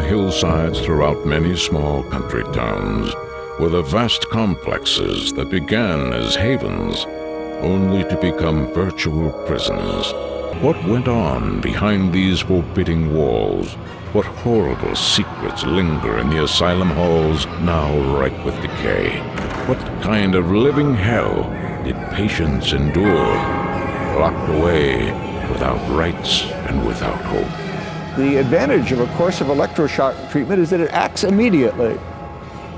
hillsides throughout many small country towns were the vast complexes that began as havens, only to become virtual prisons. What went on behind these forbidding walls? What horrible secrets linger in the asylum halls now ripe with decay? What kind of living hell did patients endure, locked away without rights and without hope? The advantage of a course of electroshock treatment is that it acts immediately.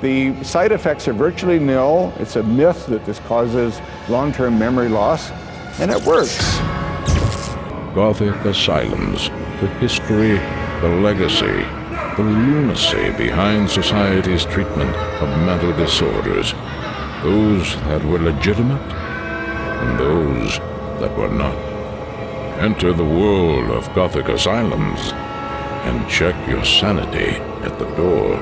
The side effects are virtually nil. It's a myth that this causes long-term memory loss, and it works. Gothic asylums, the history, the legacy, the lunacy behind society's treatment of mental disorders, those that were legitimate and those that were not. Enter the world of Gothic asylums and check your sanity at the door.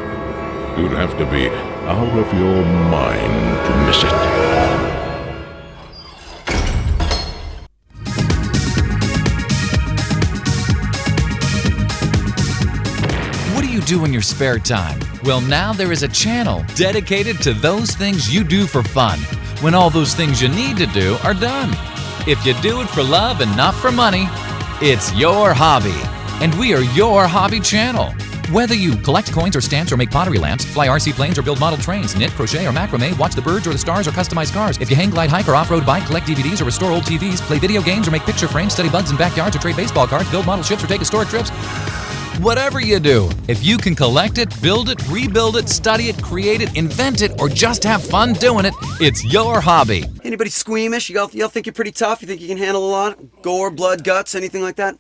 You'd have to be out of your mind to miss it. Do in your spare time? Well, now there is a channel dedicated to those things you do for fun, when all those things you need to do are done. If you do it for love and not for money, it's your hobby, and we are your hobby channel. Whether you collect coins or stamps or make pottery lamps, fly RC planes or build model trains, knit, crochet or macrame, watch the birds or the stars or customize cars, if you hang glide, hike or off-road bike, collect DVDs or restore old TVs, play video games or make picture frames, study bugs in backyards or trade baseball cards, build model ships or take historic trips, whatever you do, if you can collect it, build it, rebuild it, study it, create it, invent it, or just have fun doing it, it's your hobby. Anybody squeamish? Y'all think you're pretty tough? You think you can handle a lot? Gore, blood, guts, anything like that?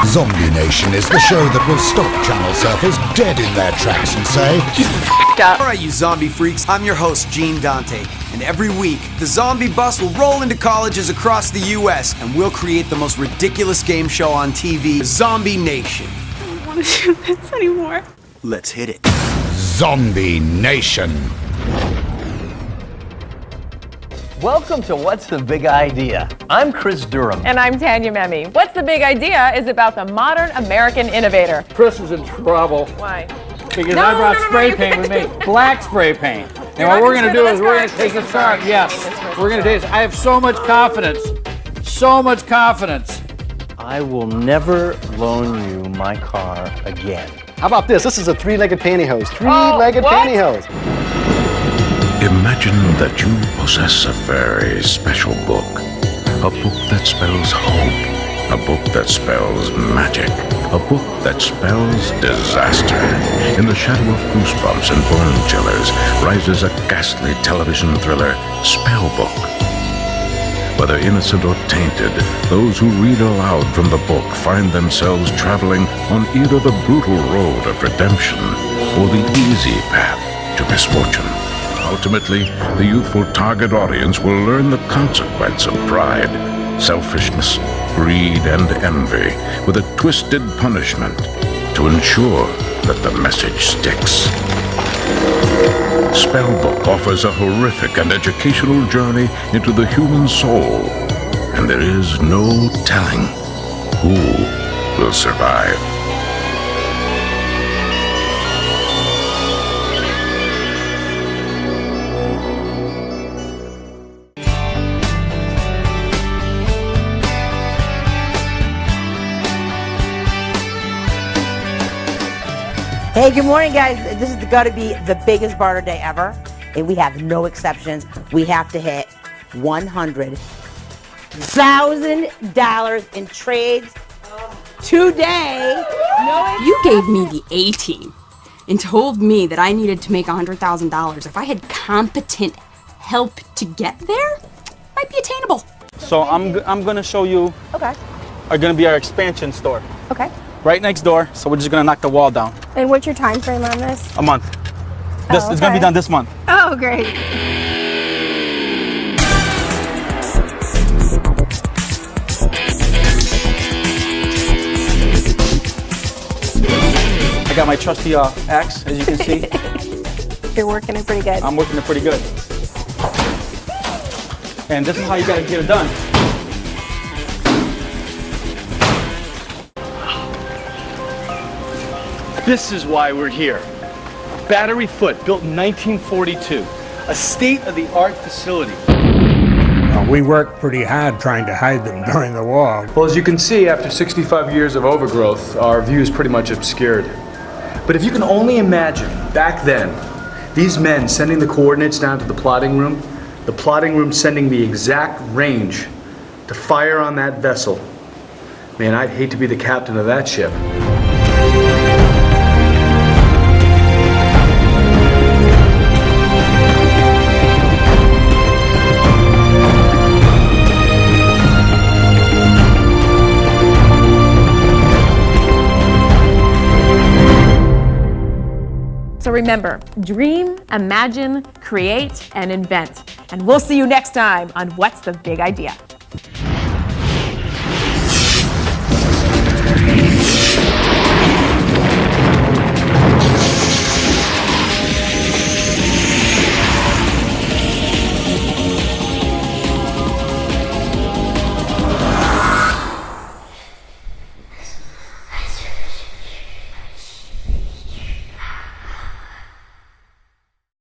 Zombie Nation is the show that will stop channel surfers dead in their tracks and say, Alright, you zombie freaks, I'm your host, Gene Dante, and every week, the zombie bus will roll into colleges across the U.S., and we'll create the most ridiculous game show on TV, Zombie Nation. I don't want to do this anymore. Let's hit it. Zombie Nation. Welcome to What's the Big Idea? I'm Chris Durham. And I'm Tanya Memme. What's the Big Idea is about the modern American innovator. Chris is in trouble. Why? Because I brought spray paint with me, black spray paint. And what we're going to do is we're going to take this car. Yes, we're going to take this. I have so much confidence. So much confidence. I will never loan you my car again. How about this? This is a three-legged pantyhose. Three-legged pantyhose. Imagine that you possess a very special book. A book that spells hope. A book that spells magic. A book that spells disaster. In the shadow of goosebumps and bone chillers rises a ghastly television thriller, Spellbook. Whether innocent or tainted, those who read aloud from the book find themselves traveling on either the brutal road of redemption or the easy path to misfortune. Ultimately, the youthful target audience will learn the consequence of pride, selfishness, greed, and envy with a twisted punishment to ensure that the message sticks. Spellbook offers a horrific and educational journey into the human soul, and there is no telling who will survive. Hey, good morning, guys. This is got to be the biggest barter day ever, and we have no exceptions. We have to hit $100,000 in trades today. You gave me the A-team and told me that I needed to make $100,000. If I had competent help to get there, it might be attainable. So I'm going to show you. Okay. Are going to be our expansion store. Okay. Right next door. So we're just going to knock the wall down. And what's your time frame on this? A month. It's going to be done this month. Oh, great. I got my trusty axe, as you can see. You're working it pretty good. I'm working it pretty good. And this is how you gotta get it done. This is why we're here. Battery Foot, built in 1942. A state-of-the-art facility. We worked pretty hard trying to hide them during the war. Well, as you can see, after 65 years of overgrowth, our view is pretty much obscured. But if you can only imagine, back then, these men sending the coordinates down to the plotting room sending the exact range to fire on that vessel. Man, I'd hate to be the captain of that ship. So remember, dream, imagine, create, and invent. And we'll see you next time on What's the Big Idea?